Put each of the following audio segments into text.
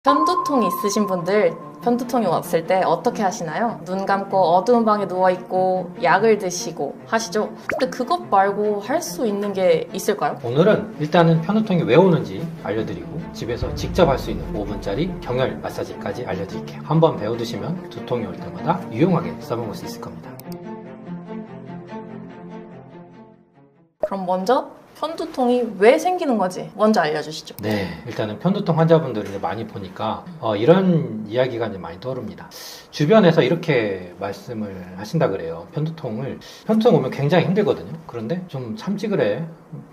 편두통이 있으신 분들 편두통이 왔을 때 어떻게 하시나요? 눈 감고 어두운 방에 누워있고 약을 드시고 하시죠? 근데 그것 말고 할 수 있는 게 있을까요? 오늘은 일단은 편두통이 왜 오는지 알려드리고 집에서 직접 할 수 있는 5분짜리 경혈 마사지까지 알려드릴게요. 한번 배워두시면 두통이 올 때마다 유용하게 써먹을 수 있을 겁니다. 그럼 먼저 편두통이 왜 생기는 건지 먼저 알려주시죠. 네, 일단은 편두통 환자분들을 많이 보니까 이런 이야기가 이제 많이 떠오릅니다. 주변에서 이렇게 말씀을 하신다 그래요. 편두통 오면 굉장히 힘들거든요. 그런데 좀 참지 그래.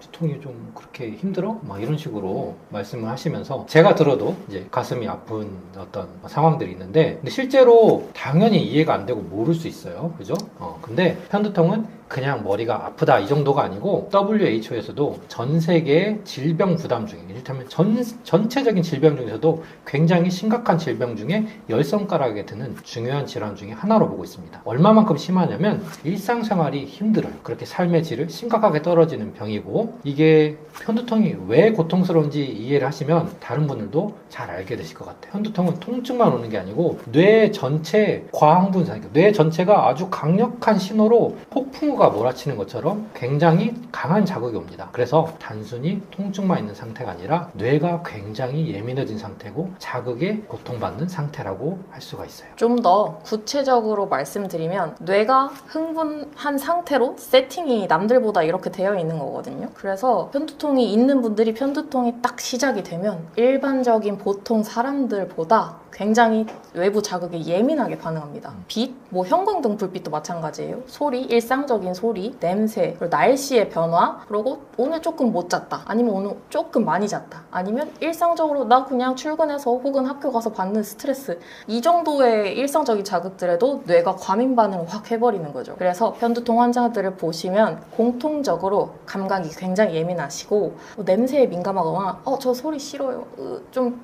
두통이 좀 그렇게 힘들어? 막 이런 식으로 말씀을 하시면서 제가 들어도 이제 가슴이 아픈 어떤 상황들이 있는데 근데 실제로 당연히 이해가 안 되고 모를 수 있어요. 그죠? 근데 편두통은 그냥 머리가 아프다 이 정도가 아니고 WHO에서도 전 세계 질병 부담 중에 이를테면 전체적인 질병 중에서도 굉장히 심각한 질병 중에 10손가락에 드는 중요한 질환 중에 하나로 보고 있습니다. 얼마만큼 심하냐면 일상생활이 힘들어요. 그렇게 삶의 질을 심각하게 떨어지는 병이고 이게 편두통이 왜 고통스러운지 이해를 하시면 다른 분들도 잘 알게 되실 것 같아요. 편두통은 통증만 오는 게 아니고 뇌 전체 과흥분산, 뇌 전체가 아주 강력한 신호로 폭풍우가 몰아치는 것처럼 굉장히 강한 자극이 옵니다. 그래서 단순히 통증만 있는 상태가 아니라 뇌가 굉장히 예민해진 상태고 자극에 고통받는 상태라고 할 수가 있어요. 좀 더 구체적으로 말씀드리면 뇌가 흥분한 상태로 세팅이 남들보다 이렇게 되어 있는 거거든요. 그래서 편두통이 있는 분들이 편두통이 딱 시작이 되면 일반적인 보통 사람들보다 굉장히 외부 자극에 예민하게 반응합니다. 빛, 형광등 불빛도 마찬가지예요. 소리, 일상적인 소리, 냄새, 그리고 날씨의 변화, 그리고 오늘 조금 못 잤다. 아니면 오늘 조금 많이 잤다. 아니면 일상적으로 나 그냥 출근해서 혹은 학교 가서 받는 스트레스 이 정도의 일상적인 자극들에도 뇌가 과민 반응을 확 해버리는 거죠. 그래서 편두통 환자들을 보시면 공통적으로 감각이 굉장히 예민하시고 냄새에 민감하거나 저 소리 싫어요.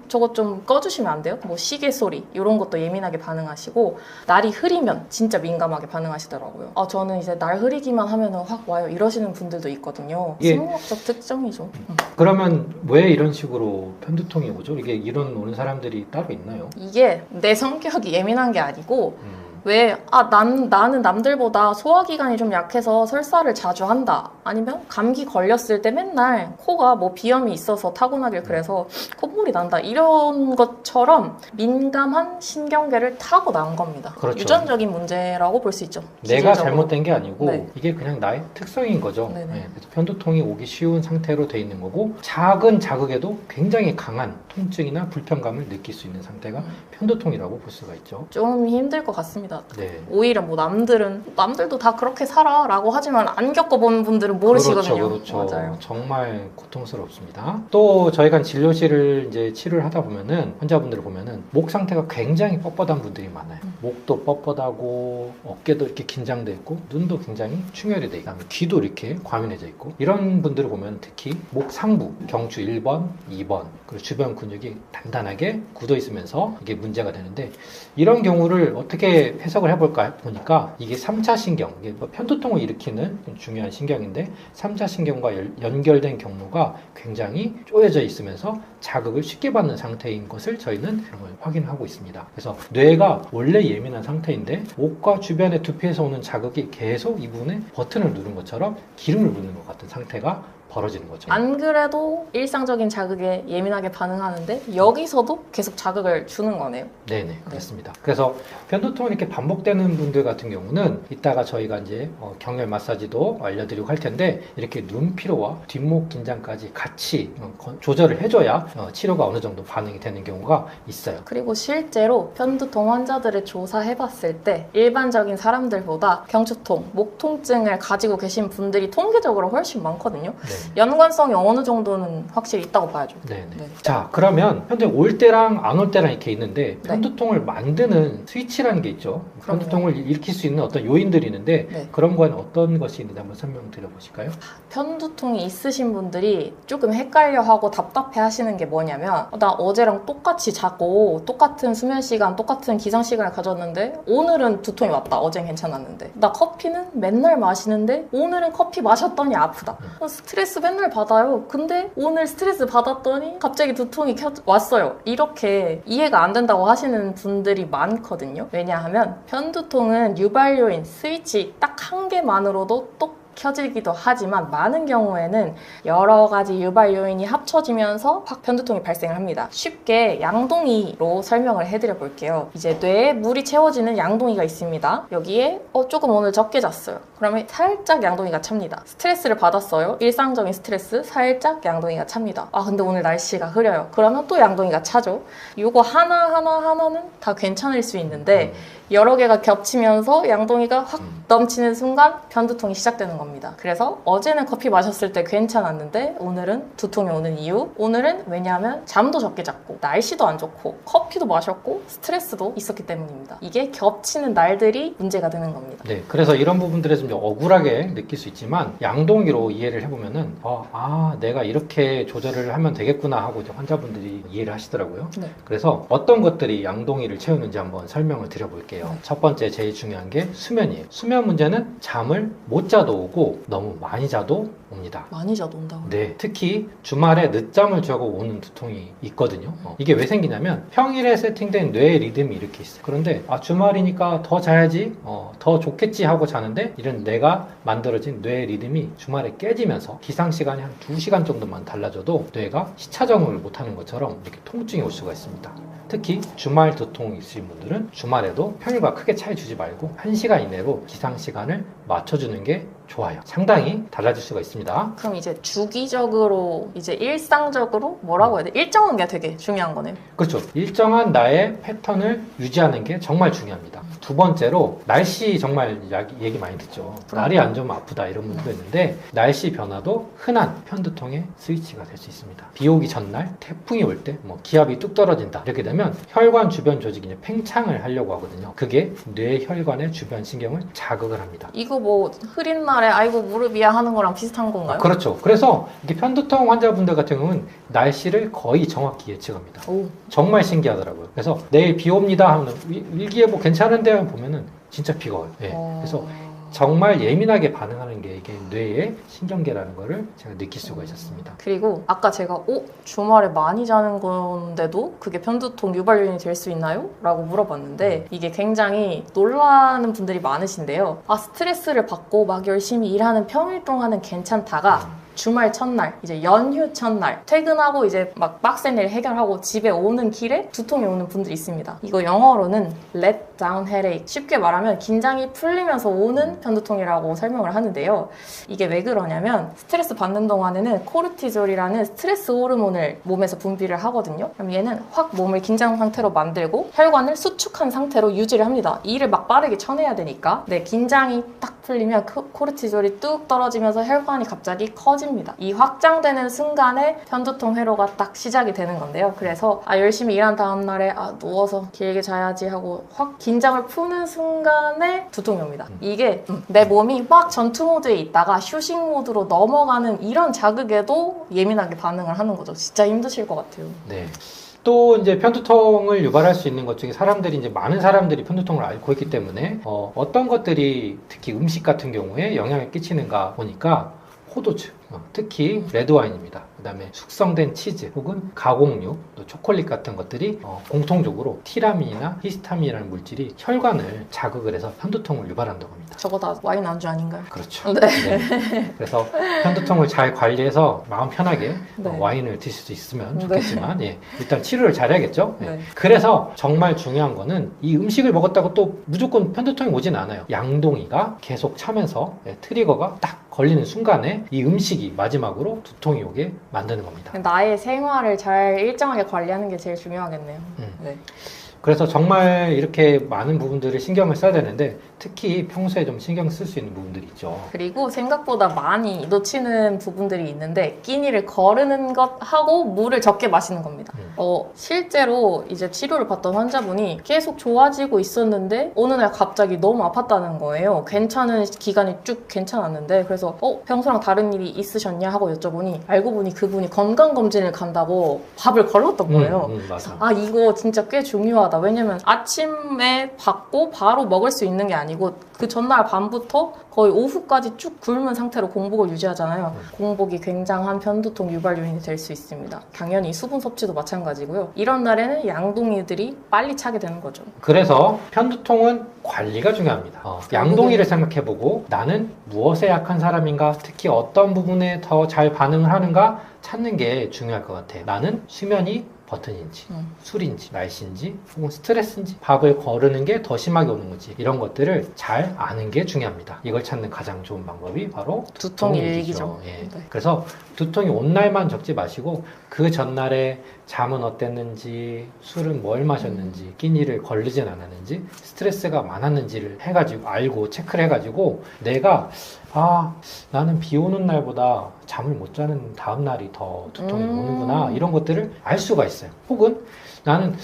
저거 좀 꺼주시면 안 돼요? 시계 소리 이런 것도 예민하게 반응하시고 날이 흐리면 진짜 민감하게 반응하시더라고요. 저는 이제 날 흐리기만 하면 확 와요. 이러시는 분들도 있거든요. 생물학적 특성이죠. 그러면 왜 이런 식으로 편두통이 오죠? 이게 이런 오는 사람들이 따로 있나요? 이게 내 성격이 예민한 게 아니고 나는 남들보다 소화기관이 좀 약해서 설사를 자주 한다. 아니면 감기 걸렸을 때 맨날 코가 비염이 있어서 타고나길 그래서 콧물이 난다. 이런 것처럼 민감한 신경계를 타고난 겁니다. 그렇죠. 유전적인 문제라고 볼 수 있죠. 내가 기질적으로. 잘못된 게 아니고 네. 이게 그냥 나의 특성인 거죠. 네네. 그래서 편두통이 오기 쉬운 상태로 돼 있는 거고 작은 자극에도 굉장히 강한 통증이나 불편감을 느낄 수 있는 상태가 편두통이라고 볼 수가 있죠. 좀 힘들 것 같습니다. 네. 오히려 남들도 다 그렇게 살아 라고 하지만 안 겪어본 분들은 모르시거든요. 그렇죠. 맞아요. 정말 고통스럽습니다. 또 저희가 진료실을 이제 치료를 하다 보면은 환자분들을 보면은 목 상태가 굉장히 뻣뻣한 분들이 많아요. 목도 뻣뻣하고 어깨도 이렇게 긴장돼 있고 눈도 굉장히 충혈이 돼 있고 귀도 이렇게 과민해져 있고 이런 분들을 보면 특히 목 상부 경추 1번, 2번 그리고 주변 근육이 단단하게 굳어 있으면서 이게 문제가 되는데 이런 경우를 어떻게 해석을 해볼까 보니까 이게 3차 신경, 이게 편두통을 일으키는 중요한 신경인데 3차 신경과 연결된 경로가 굉장히 쪼여져 있으면서 자극을 쉽게 받는 상태인 것을 저희는 확인하고 있습니다. 그래서 뇌가 원래 예민한 상태인데 목과 주변의 두피에서 오는 자극이 계속 이 부분에 버튼을 누른 것처럼 기름을 붓는 것 같은 상태가 벌어지는 거죠. 안 그래도 일상적인 자극에 예민하게 반응하는데 여기서도 계속 자극을 주는 거네요. 네네, 그렇습니다. 그래서 편두통이 이렇게 반복되는 분들 같은 경우는 이따가 저희가 이제 경혈 마사지도 알려드리고 할 텐데 이렇게 눈 피로와 뒷목 긴장까지 같이 조절을 해줘야 치료가 어느 정도 반응이 되는 경우가 있어요. 그리고 실제로 편두통 환자들을 조사해봤을 때 일반적인 사람들보다 경추통, 목 통증을 가지고 계신 분들이 통계적으로 훨씬 많거든요. 네. 연관성이 어느 정도는 확실히 있다고 봐야죠. 네네. 네. 자, 그러면 현재 올 때랑 안 올 때랑 이렇게 있는데 편두통을 만드는 스위치라는 게 있죠. 그럼요. 편두통을 일으킬 수 있는 어떤 요인들이 있는데 그런 건 어떤 것이 있는지 한번 설명드려 보실까요? 편두통이 있으신 분들이 조금 헷갈려하고 답답해 하시는 게 뭐냐면 나 어제랑 똑같이 자고 똑같은 수면 시간, 똑같은 기상 시간을 가졌는데 오늘은 두통이 왔다. 어젠 괜찮았는데 나 커피는 맨날 마시는데 오늘은 커피 마셨더니 아프다. 스트레스 스트레스 맨날 받아요. 근데 오늘 스트레스 받았더니 갑자기 두통이 왔어요. 이렇게 이해가 안 된다고 하시는 분들이 많거든요. 왜냐하면 편두통은 유발 요인 스위치 딱 한 개만으로도 똑 켜지기도 하지만 많은 경우에는 여러 가지 유발 요인이 합쳐지면서 확 편두통이 발생을 합니다. 쉽게 양동이로 설명을 해드려 볼게요. 이제 뇌에 물이 채워지는 양동이가 있습니다. 여기에 조금 오늘 적게 잤어요. 그러면 살짝 양동이가 찹니다. 스트레스를 받았어요. 일상적인 스트레스 살짝 양동이가 찹니다. 근데 오늘 날씨가 흐려요. 그러면 또 양동이가 차죠. 이거 하나하나는 다 괜찮을 수 있는데 여러 개가 겹치면서 양동이가 확 넘치는 순간 편두통이 시작되는 겁니다. 그래서 어제는 커피 마셨을 때 괜찮았는데 오늘은 두통이 오는 이유? 오늘은 왜냐하면 잠도 적게 잤고 날씨도 안 좋고 커피도 마셨고 스트레스도 있었기 때문입니다. 이게 겹치는 날들이 문제가 되는 겁니다. 네, 그래서 이런 부분들에 좀 억울하게 느낄 수 있지만 양동이로 이해를 해보면은 내가 이렇게 조절을 하면 되겠구나 하고 이제 환자분들이 이해를 하시더라고요. 네. 그래서 어떤 것들이 양동이를 채우는지 한번 설명을 드려볼게요. 첫 번째 제일 중요한 게 수면이에요. 수면 문제는 잠을 못 자도 오고 너무 많이 자도 옵니다. 많이 자도 온다고요? 네, 특히 주말에 늦잠을 자고 오는 두통이 있거든요. 이게 왜 생기냐면 평일에 세팅된 뇌의 리듬이 이렇게 있어요. 그런데 주말이니까 더 자야지, 더 좋겠지 하고 자는데 이런 내가 만들어진 뇌의 리듬이 주말에 깨지면서 기상 시간이 한 2시간 정도만 달라져도 뇌가 시차 적응을 못하는 것처럼 이렇게 통증이 올 수가 있습니다. 특히 주말 두통이 있으신 분들은 주말에도 평일과 크게 차이 주지 말고 1시간 이내로 기상 시간을 맞춰주는 게 좋아요. 상당히 달라질 수가 있습니다. 그럼 이제 주기적으로 이제 일상적으로 뭐라고 해야 돼? 일정한 게 되게 중요한 거네요. 그렇죠. 일정한 나의 패턴을 유지하는 게 정말 중요합니다. 두 번째로 날씨 정말 얘기 많이 듣죠. 날이 안 좋으면 아프다 이런 분도 있는데 날씨 변화도 흔한 편두통의 스위치가 될 수 있습니다. 비 오기 전날 태풍이 올 때 기압이 뚝 떨어진다 이렇게 되면 혈관 주변 조직이 이제 팽창을 하려고 하거든요. 그게 뇌혈관의 주변 신경을 자극을 합니다. 이거 흐린 날에 아이고 무릎이야 하는 거랑 비슷한 건가요? 그렇죠. 그래서 이게 편두통 환자분들 같은 경우는 날씨를 거의 정확히 예측합니다. 오. 정말 신기하더라고요. 그래서 내일 비 옵니다 하면 일기예보 괜찮은데 보면은 진짜 비가 와요. 네. 그래서 정말 예민하게 반응하는 게 이게 뇌의 신경계라는 거를 제가 느낄 수가 있었습니다. 그리고 아까 제가 주말에 많이 자는 건데도 그게 편두통 유발 요인이 될 수 있나요? 라고 물어봤는데 이게 굉장히 놀라는 분들이 많으신데요. 스트레스를 받고 막 열심히 일하는 평일 동안은 괜찮다가 주말 첫날, 이제 연휴 첫날 퇴근하고 이제 막 빡센 일 해결하고 집에 오는 길에 두통이 오는 분들이 있습니다. 이거 영어로는 let down headache, 쉽게 말하면 긴장이 풀리면서 오는 편두통이라고 설명을 하는데요. 이게 왜 그러냐면 스트레스 받는 동안에는 코르티졸이라는 스트레스 호르몬을 몸에서 분비를 하거든요. 그럼 얘는 확 몸을 긴장 상태로 만들고 혈관을 수축한 상태로 유지를 합니다. 일을 막 빠르게 쳐내야 되니까. 긴장이 딱 풀리면 코르티졸이 뚝 떨어지면서 혈관이 갑자기 커집니다. 이 확장되는 순간에 편두통 회로가 딱 시작이 되는 건데요. 그래서 열심히 일한 다음 날에 누워서 길게 자야지 하고 확 긴장을 푸는 순간에 두통이 옵니다. 이게 내 몸이 막 전투 모드에 있다가 휴식 모드로 넘어가는 이런 자극에도 예민하게 반응을 하는 거죠. 진짜 힘드실 것 같아요. 네. 또 이제 편두통을 유발할 수 있는 것 중에 많은 사람들이 편두통을 앓고 있기 때문에 어떤 것들이 특히 음식 같은 경우에 영향을 끼치는가 보니까 포도주, 특히 레드와인입니다. 그 다음에 숙성된 치즈 혹은 가공육, 또 초콜릿 같은 것들이 공통적으로 티라민이나 히스타민이라는 물질이 혈관을 자극을 해서 편두통을 유발한다고 합니다. 저거 다 와인 안주 아닌가요? 그렇죠. 네. 네. 그래서 편두통을 잘 관리해서 마음 편하게 네. 와인을 드실 수 있으면 좋겠지만 일단 치료를 잘해야겠죠. 네. 그래서 정말 중요한 거는 이 음식을 먹었다고 또 무조건 편두통이 오진 않아요. 양동이가 계속 차면서 트리거가 딱 걸리는 순간에 이 음식이 마지막으로 두통이 오게 만드는 겁니다. 나의 생활을 잘 일정하게 관리하는 게 제일 중요하겠네요. 네. 그래서 정말 이렇게 많은 부분들을 신경을 써야 되는데 특히 평소에 좀 신경 쓸 수 있는 부분들이 있죠. 그리고 생각보다 많이 놓치는 부분들이 있는데 끼니를 거르는 것 하고 물을 적게 마시는 겁니다. 실제로 이제 치료를 받던 환자분이 계속 좋아지고 있었는데 어느 날 갑자기 너무 아팠다는 거예요. 괜찮은 기간이 쭉 괜찮았는데 그래서 평소랑 다른 일이 있으셨냐 하고 여쭤보니 알고 보니 그분이 건강검진을 간다고 밥을 걸렀던 거예요. 맞아. 이거 진짜 꽤 중요하다. 중요하다. 왜냐면 아침에 받고 바로 먹을 수 있는 게 아니고 그 전날 밤부터 거의 오후까지 쭉 굶은 상태로 공복을 유지하잖아요. 공복이 굉장한 편두통 유발 요인이 될 수 있습니다. 당연히 수분 섭취도 마찬가지고요. 이런 날에는 양동이들이 빨리 차게 되는 거죠. 그래서 편두통은 관리가 중요합니다. 양동이를 생각해보고 나는 무엇에 약한 사람인가, 특히 어떤 부분에 더 잘 반응을 하는가 찾는 게 중요할 것 같아요. 나는 수면이 버튼인지, 술인지, 날씨인지, 혹은 스트레스인지, 밥을 거르는 게 더 심하게 오는 건지 이런 것들을 잘 아는 게 중요합니다. 이걸 찾는 가장 좋은 방법이 바로 두통 일기죠. 예. 네. 그래서 두통이 온 날만 적지 마시고 그 전날에 잠은 어땠는지, 술은 뭘 마셨는지, 끼니를 거르진 않았는지, 스트레스가 많았는지를 해가지고 알고 체크를 해가지고 내가 나는 비 오는 날보다 잠을 못 자는 다음 날이 더 두통이 오는구나 이런 것들을 알 수가 있어요. 혹은 나는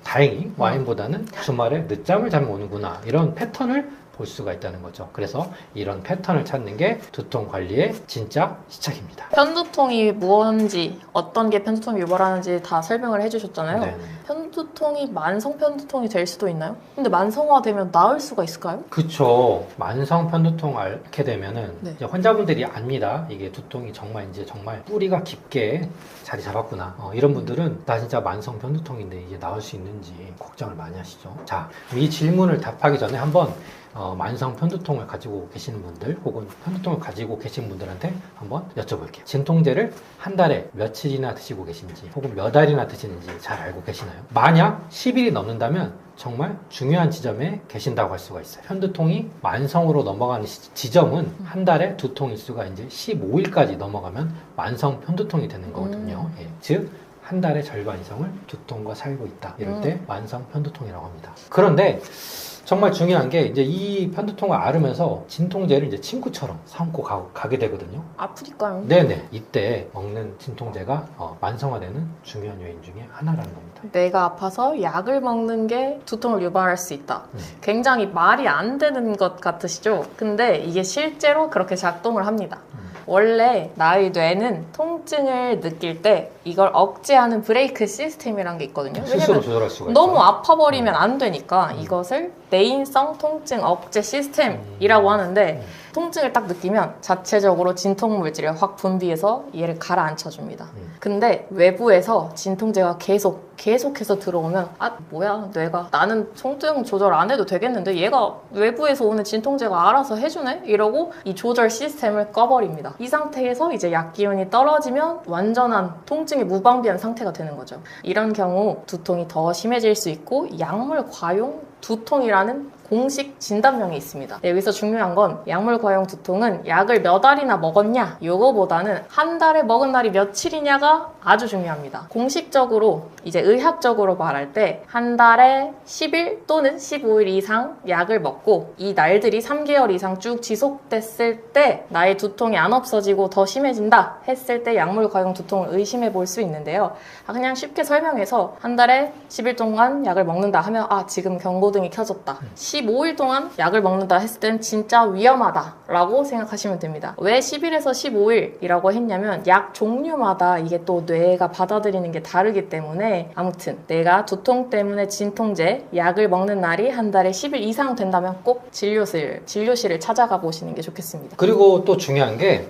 다행히 와인보다는 주말에 늦잠을 자면 오는구나 이런 패턴을 볼 수가 있다는 거죠. 그래서 이런 패턴을 찾는 게 두통 관리의 진짜 시작입니다. 편두통이 무엇인지, 어떤 게 편두통을 유발하는지 다 설명을 해주셨잖아요. 네. 편두통이 만성 편두통이 될 수도 있나요? 근데 만성화되면 나을 수가 있을까요? 그쵸. 만성 편두통 앓게 되면은 네. 이제 환자분들이 압니다. 이게 두통이 정말 뿌리가 깊게 자리 잡았구나. 이런 분들은 나 진짜 만성 편두통인데 이게 나을 수 있는지 걱정을 많이 하시죠. 자, 이 질문을 답하기 전에 한번 만성 편두통을 가지고 계시는 분들 혹은 편두통을 가지고 계신 분들한테 한번 여쭤볼게요. 진통제를 한 달에 며칠이나 드시고 계신지 혹은 몇 알이나 드시는지 잘 알고 계시나요? 만약 10일이 넘는다면 정말 중요한 지점에 계신다고 할 수가 있어요. 편두통이 만성으로 넘어가는 지점은 한 달에 두통 일수가 이제 15일까지 넘어가면 만성 편두통이 되는 거거든요. 예. 즉 한 달의 절반 이상을 두통과 살고 있다. 이럴 때 만성 편두통이라고 합니다. 그런데 정말 중요한 게 이제 이 편두통을 앓으면서 진통제를 이제 친구처럼 삼고 가게 되거든요. 아프니까요. 네네. 이때 먹는 진통제가 만성화되는 중요한 요인 중에 하나라는 겁니다. 내가 아파서 약을 먹는 게 두통을 유발할 수 있다. 굉장히 말이 안 되는 것 같으시죠? 근데 이게 실제로 그렇게 작동을 합니다. 원래 나의 뇌는 통증을 느낄 때 이걸 억제하는 브레이크 시스템이라는 게 있거든요. 스스로 조절할 수가 있죠. 너무 아파버리면 안 되니까 이것을 내인성 통증 억제 시스템이라고 하는데 통증을 딱 느끼면 자체적으로 진통 물질을 확 분비해서 얘를 가라앉혀줍니다. 근데 외부에서 진통제가 계속해서 들어오면 뭐야 뇌가 나는 통증 조절 안 해도 되겠는데 얘가 외부에서 오는 진통제가 알아서 해주네? 이러고 이 조절 시스템을 꺼버립니다. 이 상태에서 이제 약 기운이 떨어지면 완전한 통증이 무방비한 상태가 되는 거죠. 이런 경우 두통이 더 심해질 수 있고 약물 과용 두통이라는 공식 진단명이 있습니다. 여기서 중요한 건 약물 과용 두통은 약을 몇 알이나 먹었냐 요거보다는 한 달에 먹은 날이 며칠이냐가 아주 중요합니다. 공식적으로 이제 의학적으로 말할 때 한 달에 10일 또는 15일 이상 약을 먹고 이 날들이 3개월 이상 쭉 지속됐을 때 나의 두통이 안 없어지고 더 심해진다 했을 때 약물 과용 두통을 의심해 볼 수 있는데요. 그냥 쉽게 설명해서 한 달에 10일 동안 약을 먹는다 하면 지금 경고등이 켜졌다. 15일 동안 약을 먹는다 했을 땐 진짜 위험하다라고 생각하시면 됩니다. 왜 10일에서 15일이라고 했냐면 약 종류마다 이게 또 뇌가 받아들이는 게 다르기 때문에 아무튼 내가 두통 때문에 진통제 약을 먹는 날이 한 달에 10일 이상 된다면 꼭 진료실을 찾아가 보시는 게 좋겠습니다. 그리고 또 중요한 게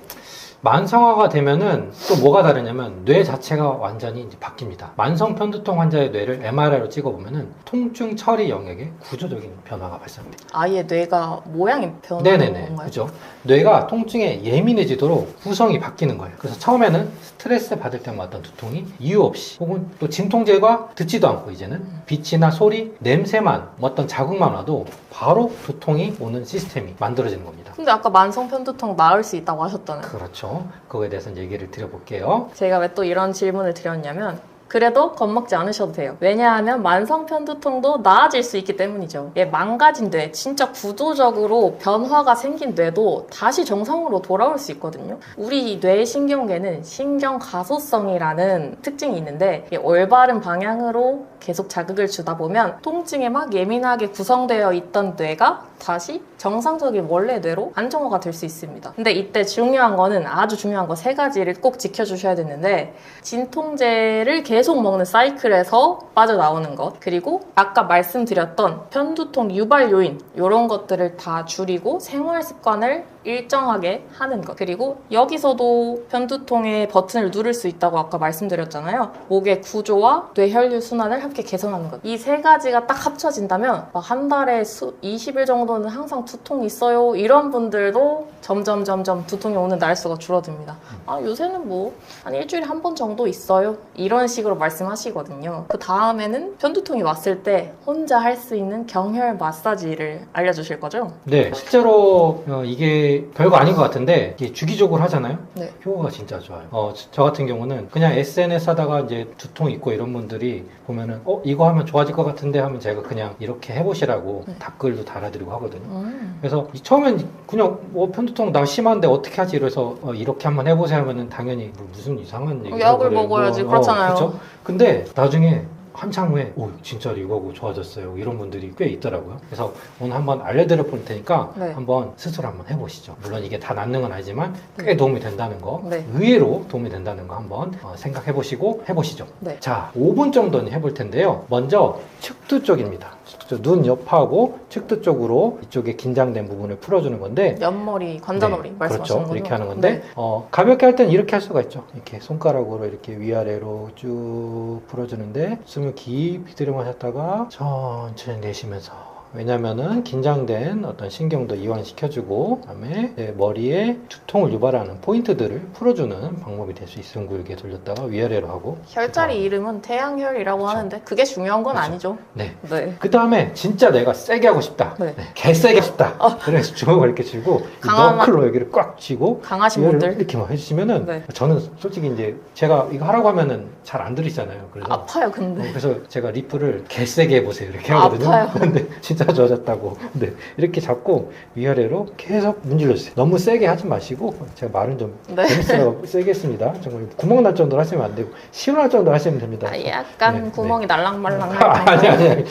만성화가 되면은 또 뭐가 다르냐면 뇌 자체가 완전히 이제 바뀝니다. 만성 편두통 환자의 뇌를 MRI로 찍어보면은 통증 처리 영역에 구조적인 변화가 발생합니다. 아예 뇌가 모양이 변하는 네네네. 건가요? 그죠. 뇌가 통증에 예민해지도록 구성이 바뀌는 거예요. 그래서 처음에는 스트레스 받을 때마다 어떤 두통이 이유 없이 혹은 또 진통제가 듣지도 않고 이제는 빛이나 소리, 냄새만 어떤 자극만 와도 바로 두통이 오는 시스템이 만들어지는 겁니다. 근데 아까 만성 편두통 나을 수 있다고 하셨잖아요. 그렇죠. 그거에 대해서 얘기를 드려볼게요. 제가 왜 또 이런 질문을 드렸냐면 그래도 겁먹지 않으셔도 돼요. 왜냐하면 만성 편두통도 나아질 수 있기 때문이죠. 망가진 뇌, 진짜 구조적으로 변화가 생긴 뇌도 다시 정상으로 돌아올 수 있거든요. 우리 뇌 신경계는 신경가소성이라는 특징이 있는데 올바른 방향으로 계속 자극을 주다 보면 통증에 막 예민하게 구성되어 있던 뇌가 다시 정상적인 원래 뇌로 안정화가 될 수 있습니다. 근데 이때 중요한 거는 아주 중요한 거 3가지를 꼭 지켜주셔야 되는데 진통제를 계속 먹는 사이클에서 빠져나오는 것, 그리고 아까 말씀드렸던 편두통 유발 요인 이런 것들을 다 줄이고 생활 습관을 일정하게 하는 것, 그리고 여기서도 편두통의 버튼을 누를 수 있다고 아까 말씀드렸잖아요. 목의 구조와 뇌혈류 순환을 함께 개선하는 것. 이 3가지가 딱 합쳐진다면 막 한 달에 20일 정도는 항상 두통이 있어요 이런 분들도 점점 두통이 오는 날수가 줄어듭니다. 아 요새는 뭐 한 일주일에 한 번 정도 있어요 이런 식으로 말씀하시거든요. 그 다음에는 편두통이 왔을 때 혼자 할 수 있는 경혈 마사지를 알려주실 거죠? 네, 실제로 이게 별거 아닌 것 같은데 이게 주기적으로 하잖아요. 네. 효과가 진짜 좋아요. 저 같은 경우는 그냥 SNS 하다가 이제 두통 있고 이런 분들이 보면은 이거 하면 좋아질 것 같은데 하면 제가 그냥 이렇게 해보시라고 댓글도 달아드리고 하거든요. 그래서 처음엔 그냥 편두통 나 심한데 어떻게 하지 이래서 이렇게 한번 해보세요 하면은 당연히 무슨 이상한 얘기 약을 먹어야지 그렇잖아요. 그렇죠? 근데 나중에 한참 후에 진짜 이거고 좋아졌어요 이런 분들이 꽤 있더라고요. 그래서 오늘 한번 알려드려 볼 테니까 네. 한번 스스로 한번 해보시죠. 물론 이게 다 낫는 건 아니지만 꽤 도움이 된다는 거, 네. 의외로 도움이 된다는 거 한번 생각해 보시고 해보시죠. 네. 자, 5분 정도는 해볼 텐데요. 먼저 측두 쪽입니다. 눈 옆하고 측두 쪽으로 이쪽에 긴장된 부분을 풀어주는 건데 옆머리, 관자놀이 네, 말씀하시는 그렇죠. 거죠? 이렇게 하는 건데 네. 가볍게 할 때는 이렇게 할 수가 있죠. 이렇게 손가락으로 이렇게 위아래로 쭉 풀어주는데 숨을 깊이 들이마셨다가 천천히 내쉬면서, 왜냐면은 긴장된 어떤 신경도 이완시켜주고 그다음에 머리에 두통을 유발하는 포인트들을 풀어주는 방법이 될 수 있어요. 둥글게 돌렸다가 위아래로 하고. 혈자리 이름은 태양혈이라고 그렇죠. 하는데 그게 중요한 건 그렇죠. 아니죠. 네. 네. 그 다음에 진짜 내가 세게 하고 싶다. 네. 개세게 하고 싶다. 그래서 주먹을 이렇게 쥐고 강한- 너클로 여기를 꽉 쥐고 강하신 위아래로 분들 이렇게 막 해주시면은 네. 저는 솔직히 이제 제가 이거 하라고 하면은 잘 안 들으시잖아요. 그래서 아파요 근데. 그래서 제가 리프를 개세게 해보세요 이렇게 하거든요. 아파요. 근데 진짜 좋아졌다고. 네, 이렇게 잡고 위아래로 계속 문질러주세요. 너무 세게 하지 마시고, 제가 말은 좀 네. 재밌으라고 세게 했습니다. 정말 구멍 날 정도로 하시면 안 되고 시원할 정도로 하시면 됩니다. 아, 약간 네, 구멍이 날랑말랑 아니.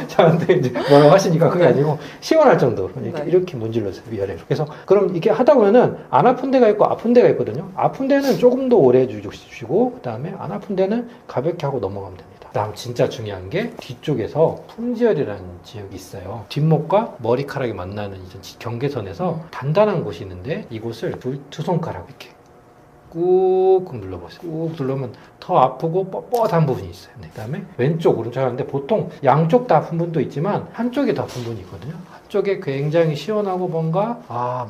저한테 이제 뭐라고 하시니까 그게 아니고 시원할 정도로 네. 이렇게 문질러주세요 위아래로. 그래서 그럼 이게 하다 보면은 안 아픈 데가 있고 아픈 데가 있거든요. 아픈 데는 조금 더 오래 해주시고 그 다음에 안 아픈 데는 가볍게 하고 넘어가면 됩니다. 다음 진짜 중요한 게 뒤쪽에서 풍지혈이라는 지역이 있어요. 뒷목과 머리카락이 만나는 이 경계선에서 단단한 곳이 있는데 이곳을 두 손가락 이렇게 꾹꾹 눌러보세요. 꾹 누르면 더 아프고 뻣뻣한 부분이 있어요. 네. 그 다음에 왼쪽 오른쪽 하는데 보통 양쪽 다 아픈 분도 있지만 한쪽이 더 아픈 분이 있거든요. 한쪽에 굉장히 시원하고 뭔가 나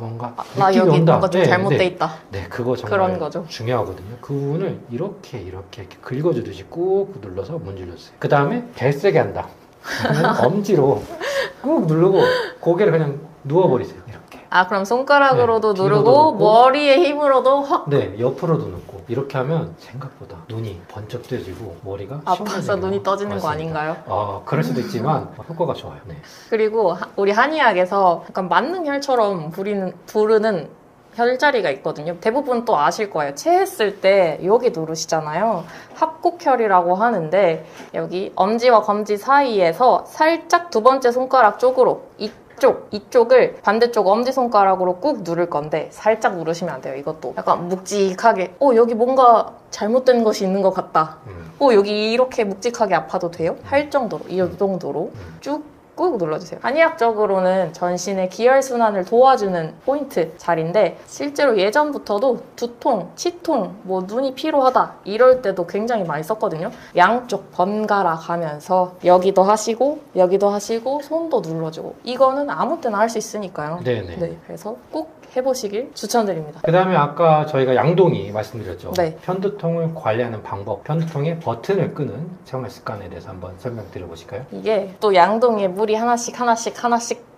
느낌이 여기 온다. 뭔가 좀 잘못돼 있다. 네, 그거 정말 그런 거죠. 중요하거든요. 그 부분을 이렇게 긁어주듯이 꾹 눌러서 문질러주세요. 그 다음에 개세게 한다. 그러면 엄지로 꾹 누르고 고개를 그냥 누워버리세요. 이렇게. 아 그럼 손가락으로도 네, 누르고 뒤로도 넣고. 머리의 힘으로도 확 네, 옆으로도 넣고 이렇게 하면 생각보다 눈이 번쩍 뜨지고 머리가 아파서 시원해지는 눈이 떠지는 거 맞습니다. 아닌가요? 그럴 수도 있지만 효과가 좋아요. 네. 그리고 우리 한의학에서 약간 만능혈처럼 부르는 혈자리가 있거든요. 대부분 또 아실 거예요. 체했을 때 여기 누르시잖아요. 합곡혈이라고 하는데 여기 엄지와 검지 사이에서 살짝 두 번째 손가락 쪽으로 이쪽을 반대쪽 엄지손가락으로 꾹 누를 건데 살짝 누르시면 안 돼요. 이것도 약간 묵직하게 여기 뭔가 잘못된 것이 있는 것 같다. 여기 이렇게 묵직하게 아파도 돼요? 할 정도로 이 정도로 쭉 꾹 눌러주세요. 한의학적으로는 전신의 기혈순환을 도와주는 포인트 자리인데 실제로 예전부터도 두통, 치통, 눈이 피로하다 이럴 때도 굉장히 많이 썼거든요. 양쪽 번갈아 가면서 여기도 하시고 손도 눌러주고 이거는 아무 때나 할 수 있으니까요. 네네. 네, 그래서 꼭 해보시길 추천드립니다. 그 다음에 아까 저희가 양동이 말씀드렸죠. 네. 편두통을 관리하는 방법, 편두통의 버튼을 끄는 생활 습관에 대해서 한번 설명드려 보실까요? 이게 또 양동이에 물이 하나씩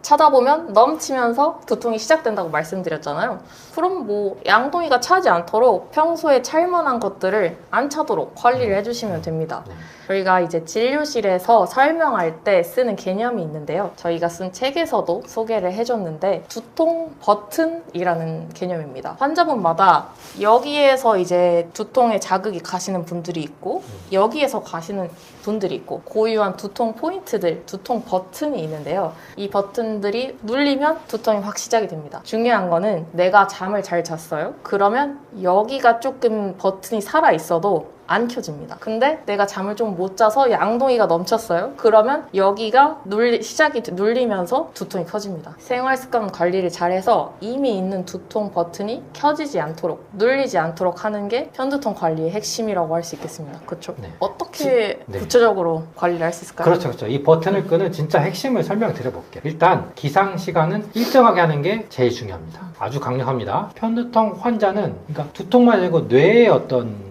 차다 보면 넘치면서 두통이 시작된다고 말씀드렸잖아요. 그럼 양동이가 차지 않도록 평소에 찰 만한 것들을 안 차도록 관리를 해주시면 됩니다. 저희가 이제 진료실에서 설명할 때 쓰는 개념이 있는데요. 저희가 쓴 책에서도 소개를 해줬는데 두통 버튼이라는 개념입니다. 환자분마다 여기에서 이제 두통에 자극이 가시는 분들이 있고 여기에서 가시는 분들이 있고 고유한 두통 포인트들, 두통 버튼이 있는데요. 이 버튼들이 눌리면 두통이 확 시작이 됩니다. 중요한 거는 내가 잠을 잘 잤어요? 그러면 여기가 조금 버튼이 살아있어도 안 켜집니다. 근데 내가 잠을 좀 못 자서 양동이가 넘쳤어요? 그러면 여기가 눌리면서 두통이 커집니다. 생활습관 관리를 잘해서 이미 있는 두통 버튼이 켜지지 않도록, 눌리지 않도록 하는 게 편두통 관리의 핵심이라고 할 수 있겠습니다. 그렇죠? 네. 어떻게 네. 구체적으로 관리를 할 수 있을까요? 그렇죠, 그렇죠. 이 버튼을 끄는 진짜 핵심을 설명드려볼게요. 일단 기상 시간은 일정하게 하는 게 제일 중요합니다. 아주 강력합니다. 편두통 환자는 그러니까 두통만 아니고 뇌의 어떤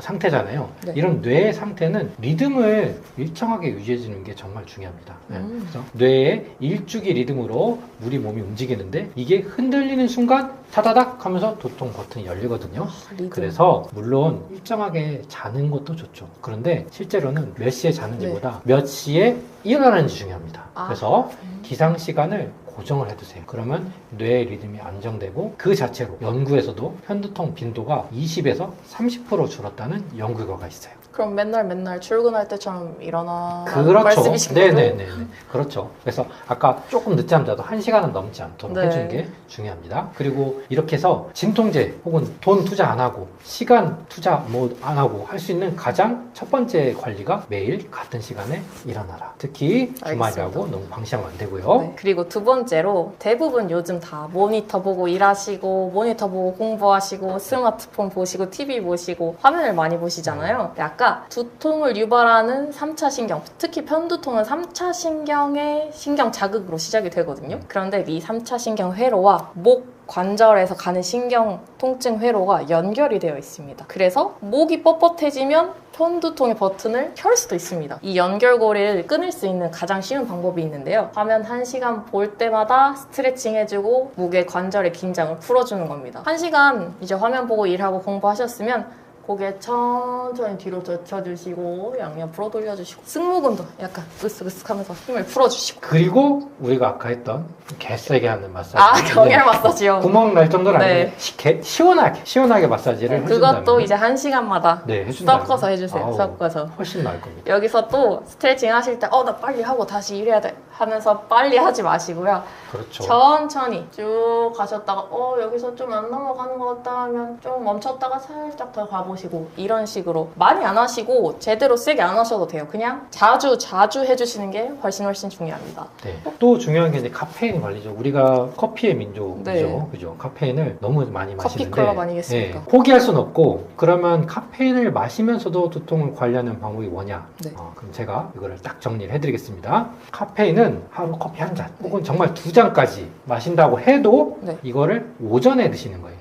상태잖아요. 네. 이런 뇌의 상태는 리듬을 일정하게 유지해주는 게 정말 중요합니다. 네. 그래서 뇌의 일주기 리듬으로 우리 몸이 움직이는데 이게 흔들리는 순간 타다닥 하면서 두통 버튼이 열리거든요. 리듬. 그래서 물론 일정하게 자는 것도 좋죠. 그런데 실제로는 몇 시에 자는지보다 네. 몇 시에 일어나는지 중요합니다. 아. 그래서 기상 시간을 고정을 해두세요. 그러면 뇌의 리듬이 안정되고 그 자체로 연구에서도 편두통 빈도가 20에서 30% 줄었다는 연구 결과가 있어요. 그럼 맨날 출근할 때처럼 일어나 그렇죠. 말씀이신 거죠? 네네네. 그렇죠. 그래서 아까 조금 늦잠 자도 1시간은 넘지 않도록 네. 해주는 게 중요합니다. 그리고 이렇게 해서 진통제 혹은 돈 투자 안 하고 시간 투자 뭐 안 하고 할 수 있는 가장 첫 번째 관리가 매일 같은 시간에 일어나라. 특히 주말이라고 알겠습니다. 너무 방치하면 안 되고요. 네. 그리고 두 번째로 대부분 요즘 다 모니터 보고 일하시고 모니터 보고 공부하시고 스마트폰 보시고 TV 보시고 화면을 많이 보시잖아요. 아까 두통을 유발하는 3차 신경, 특히 편두통은 3차 신경의 신경 자극으로 시작이 되거든요. 그런데 이 3차 신경 회로와 목 관절에서 가는 신경 통증 회로가 연결이 되어 있습니다. 그래서 목이 뻣뻣해지면 편두통의 버튼을 켤 수도 있습니다. 이 연결고리를 끊을 수 있는 가장 쉬운 방법이 있는데요. 화면 1시간 볼 때마다 스트레칭 해주고 목의 관절의 긴장을 풀어주는 겁니다. 1시간 이제 화면 보고 일하고 공부하셨으면 고개 천천히 뒤로 젖혀주시고 양옆으로 돌려주시고 승모근도 약간 으쓱으쓱 하면서 힘을 풀어주시고 그리고 우리가 아까 했던 개세게 하는 마사지. 아 경혈 마사지요. 구멍 날 정도는 네. 아닌데 시원하게 마사지를 해준다면 그것도 이제 1시간마다 네, 해준다면 섞어서 해주세요. 아우, 섞어서 훨씬 나을 겁니다. 여기서 또 스트레칭 하실 때 나 빨리 하고 다시 일해야 돼 하면서 빨리 하지 마시고요. 그렇죠. 천천히 쭉 가셨다가 여기서 좀 안 넘어가는 것 같다 하면 좀 멈췄다가 살짝 더 가보시고 이런 식으로 많이 안 하시고 제대로 세게 안 하셔도 돼요. 그냥 자주 해주시는 게 훨씬 중요합니다. 네. 또 중요한 게 이제 카페인 관리죠. 우리가 커피의 민족이죠. 네. 그죠? 카페인을 너무 많이 마시는데 커피 클럽 아니겠습니까? 포기할 수는 없고 그러면 카페인을 마시면서도 두통을 관리하는 방법이 뭐냐? 네. 그럼 제가 이거를 딱 정리를 해드리겠습니다. 카페인은 하루 커피 한 잔 혹은 정말 2잔까지 마신다고 해도 네. 이거를 오전에 드시는 거예요.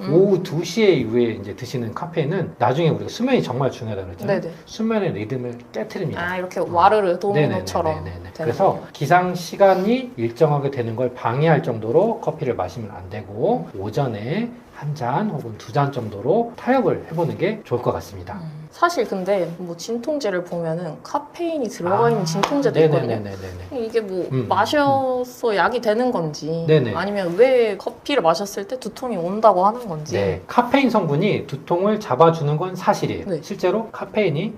오후 2시에 이후에 이제 드시는 카페인은 나중에 우리가 수면이 정말 중요하다고 그랬잖아요. 네네. 수면의 리듬을 깨트립니다. 이렇게 와르르 도미노처럼 네네네네네. 되는 그래서 거예요. 기상 시간이 일정하게 되는 걸 방해할 정도로 커피를 마시면 안 되고 오전에 한 잔 혹은 2잔 정도로 타협을 해보는 게 좋을 것 같습니다. 사실 근데 뭐 진통제를 보면은 카페인이 들어가 있는 진통제도 있거든요. 네네네네네. 이게 뭐 음. 마셔서 약이 되는 건지 네네. 아니면 왜 커피를 마셨을 때 두통이 온다고 하는 건지 네, 카페인 성분이 두통을 잡아주는 건 사실이에요. 네. 실제로 카페인이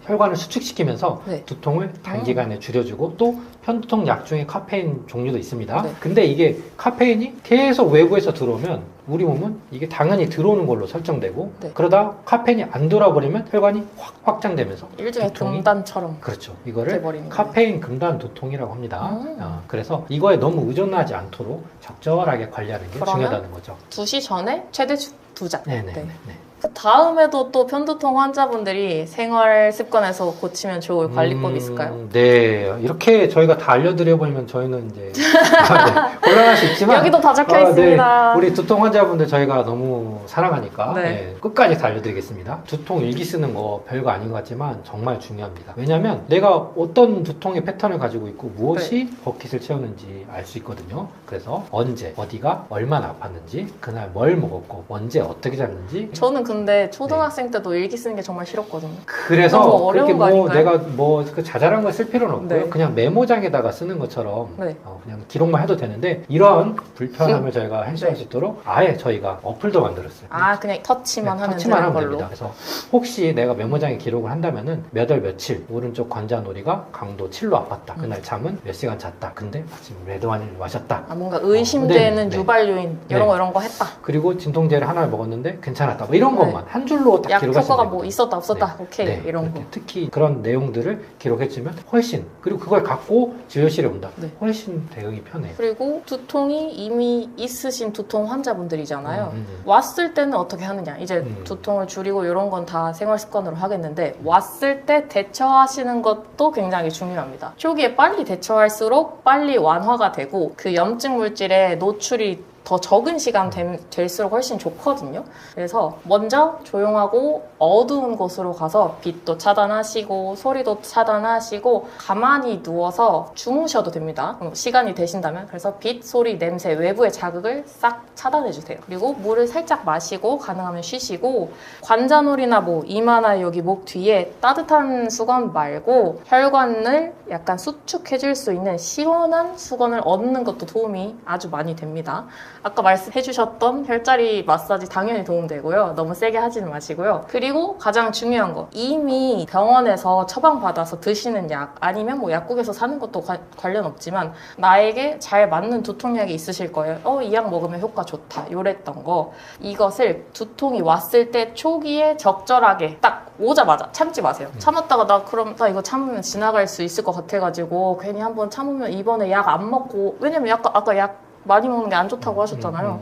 혈관을 수축시키면서 네. 두통을 단기간에 줄여주고 또 편두통 약 중에 카페인 종류도 있습니다. 네. 근데 이게 카페인이 계속 외부에서 들어오면 우리 몸은 이게 당연히 들어오는 걸로 설정되고 네. 그러다 카페인이 안 돌아버리면 혈관이 확 확장되면서 일종의 두통이 금단처럼 그렇죠. 이거를 돼버리는 카페인 금단 두통이라고 합니다. 그래서 이거에 너무 의존하지 않도록 적절하게 관리하는 게 그러면 중요하다는 거죠. 2시 전에 최대 2잔. 네네. 네. 네. 그 다음에도 또 편두통 환자분들이 생활 습관에서 고치면 좋을 관리법이 있을까요? 네, 이렇게 저희가 다 알려드려보면 저희는 이제 곤란할 수 있지만 여기도 다 적혀 있습니다. 네. 우리 두통 환자분들 저희가 너무 사랑하니까 네. 네, 끝까지 다 알려드리겠습니다. 두통 일기 쓰는 거 별거 아닌 것 같지만 정말 중요합니다. 왜냐하면 내가 어떤 두통의 패턴을 가지고 있고 무엇이 버킷을 채우는지 알 수 있거든요. 그래서 언제, 어디가 얼마나 아팠는지, 그날 뭘 먹었고, 언제 어떻게 잤는지 저는 근데 초등학생 때도 일기 쓰는 게 정말 싫었거든요. 그래서 너무 어려운 그렇게 거 아닌가요? 내가 그 자잘한 걸 쓸 필요는 없고요. 네. 그냥 메모장에다가 쓰는 것처럼 네. 그냥 기록만 해도 되는데 이런 불편함을 저희가 해소할 수 있도록 아예 저희가 어플도 만들었어요. 아, 그냥 터치만 하면 터치만 되는 하면 걸로. 됩니다. 그래서 혹시 내가 메모장에 기록을 한다면은 몇 월 며칠 오른쪽 관자놀이가 강도 7로 아팠다. 그날 잠은 몇 시간 잤다. 근데 아침 레드와인을 마셨다. 아, 뭔가 의심되는 네. 유발요인 이런 거 했다. 그리고 진통제를 하나를 먹었는데 괜찮았다. 뭐 이런 네. 것만 한 줄로 딱 약 기록하시면 효과가 됩니다. 뭐 있었다 없었다. 네. 오케이. 네, 이런 이렇게 거. 특히 그런 내용들을 기록해주면 훨씬 그리고 그걸 갖고 진료실에 온다. 네. 훨씬 대응이 편해요. 그리고 두통이 이미 있으신 두통 환자분들이잖아요. 음. 왔을 때는 어떻게 하느냐. 이제 두통을 줄이고 이런 건 다 생활 습관으로 하겠는데 왔을 때 대처하시는 것도 굉장히 중요합니다. 초기에 빨리 대처할수록 빨리 완화가 되고 그 염증 물질의 노출이 더 적은 시간 될수록 훨씬 좋거든요. 그래서 먼저 조용하고 어두운 곳으로 가서 빛도 차단하시고 소리도 차단하시고 가만히 누워서 주무셔도 됩니다. 시간이 되신다면. 그래서 빛, 소리, 냄새, 외부의 자극을 싹 차단해 주세요. 그리고 물을 살짝 마시고 가능하면 쉬시고 관자놀이나 뭐 이마나 여기 목 뒤에 따뜻한 수건 말고 혈관을 약간 수축해 줄 수 있는 시원한 수건을 얻는 것도 도움이 아주 많이 됩니다. 아까 말씀해 주셨던 혈자리 마사지 당연히 도움되고요. 너무 세게 하지는 마시고요. 그리고 가장 중요한 거, 이미 병원에서 처방받아서 드시는 약 아니면 뭐 약국에서 사는 것도 관련 없지만 나에게 잘 맞는 두통약이 있으실 거예요. 이 약 먹으면 효과 좋다. 요랬던 거. 이것을 두통이 왔을 때 초기에 적절하게 딱 오자마자 참지 마세요. 참았다가 나 이거 참으면 지나갈 수 있을 것 같아가지고 괜히 한번 참으면 이번에 약 안 먹고, 왜냐면 아까 약 많이 먹는 게 안 좋다고 하셨잖아요.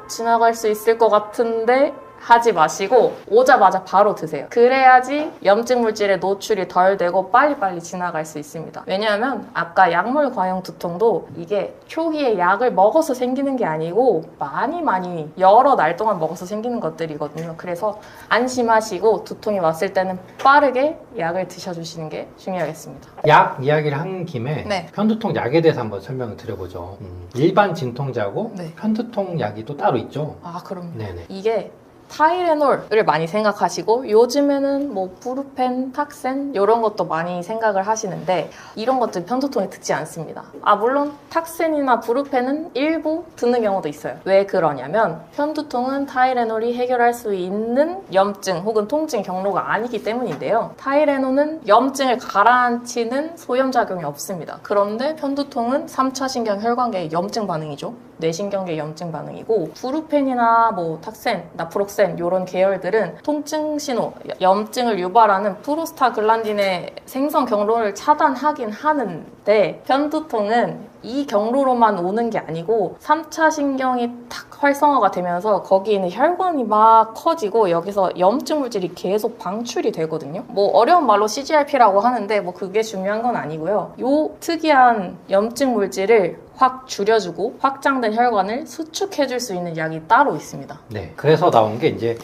지나갈 수 있을 것 같은데 하지 마시고 오자마자 바로 드세요. 그래야지 염증 물질의 노출이 덜 되고 빨리빨리 지나갈 수 있습니다. 왜냐하면 아까 약물 과용 두통도 이게 초기에 약을 먹어서 생기는 게 아니고 많이 여러 날 동안 먹어서 생기는 것들이거든요. 그래서 안심하시고 두통이 왔을 때는 빠르게 약을 드셔주시는 게 중요하겠습니다. 약 이야기를 한 김에 네. 편두통 약에 대해서 한번 설명을 드려보죠. 일반 진통제하고 네. 편두통 약이 또 따로 있죠. 아, 그럼 네네. 이게 타이레놀을 많이 생각하시고 요즘에는 뭐 부르펜, 탁센 이런 것도 많이 생각을 하시는데 이런 것들 편두통에 듣지 않습니다. 물론 탁센이나 부르펜은 일부 듣는 경우도 있어요. 왜 그러냐면 편두통은 타이레놀이 해결할 수 있는 염증 혹은 통증 경로가 아니기 때문인데요. 타이레놀은 염증을 가라앉히는 소염작용이 없습니다. 그런데 편두통은 3차 신경 혈관계의 염증 반응이죠. 뇌신경계 염증 반응이고 부르펜이나 뭐 탁센, 나프록센 이런 계열들은 통증 신호, 염증을 유발하는 프로스타글란딘의 생성 경로를 차단하긴 하는데 편두통은 이 경로로만 오는 게 아니고 3차 신경이 탁 활성화가 되면서 거기 있는 혈관이 막 커지고 여기서 염증 물질이 계속 방출이 되거든요. 뭐 어려운 말로 CGRP라고 하는데 뭐 그게 중요한 건 아니고요. 요 특이한 염증 물질을 확 줄여주고 확장된 혈관을 수축해줄 수 있는 약이 따로 있습니다. 네, 그래서 나온 게 이제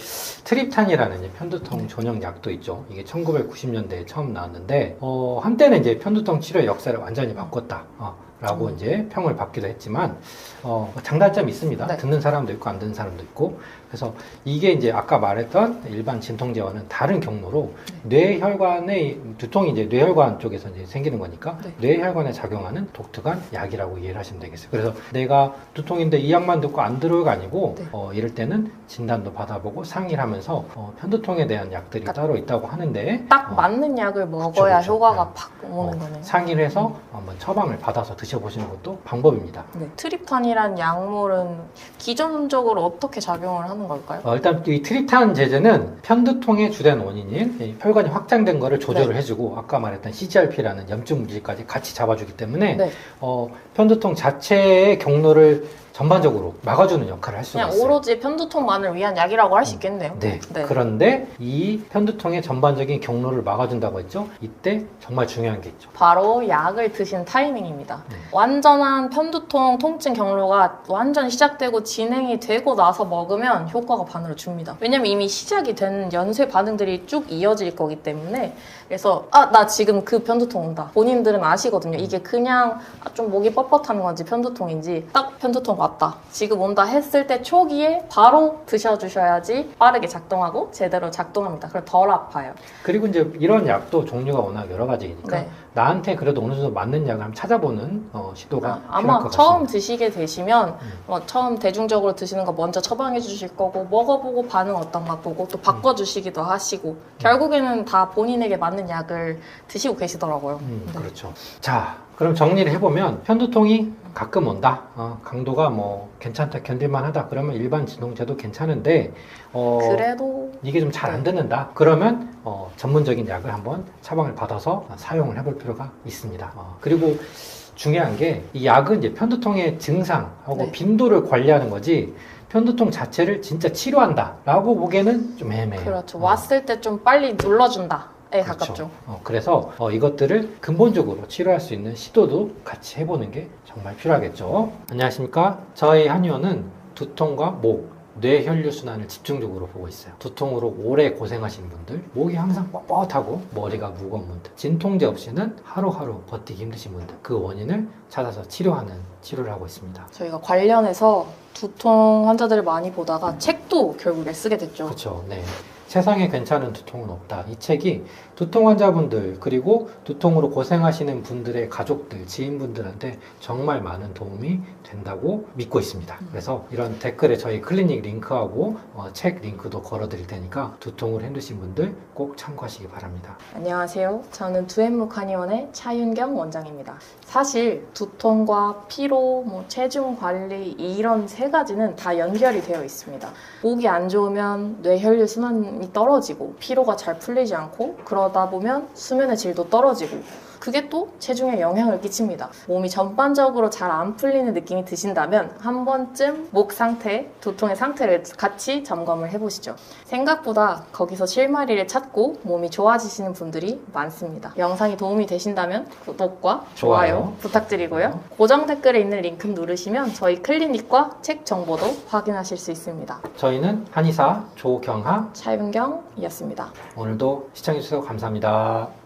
트립탄이라는 이제 편두통 전용 약도 있죠. 이게 1990년대에 처음 나왔는데 한때는 이제 편두통 치료의 역사를 완전히 바꿨다. 라고 이제 평을 받기도 했지만 장단점이 있습니다. 네. 듣는 사람도 있고 안 듣는 사람도 있고. 그래서 이게 이제 아까 말했던 일반 진통제와는 다른 경로로 뇌혈관의 두통이 이제 뇌혈관 쪽에서 이제 생기는 거니까 네. 뇌혈관에 작용하는 독특한 약이라고 이해를 하시면 되겠어요. 그래서 내가 두통인데 이 약만 듣고 안 들어요가 아니고 네. 이럴 때는 진단도 받아보고 상의를 하면서 편두통에 대한 약들이 따로 있다고 하는데 딱 맞는 약을 먹어야 그쵸. 효과가 네. 팍 오는 거네요. 상의를 해서 한번 처방을 받아서 드셔보시는 것도 방법입니다. 네. 트립탄이란 약물은 기존적으로 어떻게 작용을 하는 걸까요? 일단 이 트립탄 제제는 편두통의 주된 원인인 이 혈관이 확장된 거를 조절을 네. 해주고 아까 말했던 CGRP라는 염증 물질까지 같이 잡아주기 때문에 네. 편두통 자체의 경로를 전반적으로 막아주는 역할을 할 수가 그냥 있어요. 오로지 편두통만을 위한 약이라고 할 수 있겠네요. 네. 네. 그런데 이 편두통의 전반적인 경로를 막아준다고 했죠. 이때 정말 중요한 게 있죠. 바로 약을 드신 타이밍입니다. 네. 완전한 편두통 통증 경로가 완전 시작되고 진행이 되고 나서 먹으면 효과가 반으로 줍니다. 왜냐면 이미 시작이 된 연쇄 반응들이 쭉 이어질 거기 때문에 그래서 나 지금 그 편두통 온다. 본인들은 아시거든요. 이게 그냥 좀 목이 뻣뻣한 건지 편두통인지 딱 편두통 왔다, 지금 온다 했을 때 초기에 바로 드셔주셔야지 빠르게 작동하고 제대로 작동합니다. 그럼 덜 아파요. 그리고 이제 이런 약도 종류가 워낙 여러 가지니까 네. 나한테 그래도 어느 정도 맞는 약을 한번 찾아보는 시도가 필요할 아마 것 처음 같습니다. 드시게 되시면 처음 대중적으로 드시는 거 먼저 처방해 주실 거고, 먹어보고 반응 어떤가 보고 또 바꿔주시기도 하시고, 결국에는 다 본인에게 맞는 약을 드시고 계시더라고요. 네. 그렇죠. 자, 그럼 정리를 해보면 편두통이 가끔 온다. 강도가 뭐 괜찮다, 견딜만하다. 그러면 일반 진통제도 괜찮은데 그래도 이게 좀 잘 안 듣는다. 그러면 전문적인 약을 한번 처방을 받아서 사용을 해볼 필요가 있습니다. 그리고 중요한 게 이 약은 이제 편두통의 증상하고 네. 빈도를 관리하는 거지 편두통 자체를 진짜 치료한다라고 보기에는 좀 애매해요. 그렇죠. 왔을 때 좀 빨리 눌러준다에 그렇죠. 가깝죠. 그래서 이것들을 근본적으로 치료할 수 있는 시도도 같이 해보는 게 정말 필요하겠죠. 안녕하십니까. 저희 한의원은 두통과 목, 뇌혈류 순환을 집중적으로 보고 있어요. 두통으로 오래 고생하시는 분들, 목이 항상 뻣뻣하고 머리가 무거운 분들, 진통제 없이는 하루하루 버티기 힘드신 분들, 그 원인을 찾아서 치료하는 치료를 하고 있습니다. 저희가 관련해서 두통 환자들을 많이 보다가 책도 결국에 쓰게 됐죠. 그렇죠. 네. 세상에 괜찮은 두통은 없다. 이 책이 두통 환자분들 그리고 두통으로 고생하시는 분들의 가족들, 지인분들한테 정말 많은 도움이 된다고 믿고 있습니다. 그래서 이런 댓글에 저희 클리닉 링크하고 책 링크도 걸어드릴 테니까 두통으로 힘드신 분들 꼭 참고하시기 바랍니다. 안녕하세요. 저는 두앤묵 한의원의 차윤경 원장입니다. 사실 두통과 피로, 체중 관리 이런 세 가지는 다 연결이 되어 있습니다. 목이 안 좋으면 뇌혈류 순환이 떨어지고 피로가 잘 풀리지 않고, 그러다 보면 수면의 질도 떨어지고, 그게 또 체중에 영향을 끼칩니다. 몸이 전반적으로 잘 안 풀리는 느낌이 드신다면 한 번쯤 목 상태, 두통의 상태를 같이 점검을 해보시죠. 생각보다 거기서 실마리를 찾고 몸이 좋아지시는 분들이 많습니다. 영상이 도움이 되신다면 구독과 좋아요 부탁드리고요. 고정 댓글에 있는 링크 누르시면 저희 클리닉과 책 정보도 확인하실 수 있습니다. 저희는 한의사 조경하 차윤경이었습니다. 오늘도 시청해주셔서 감사합니다.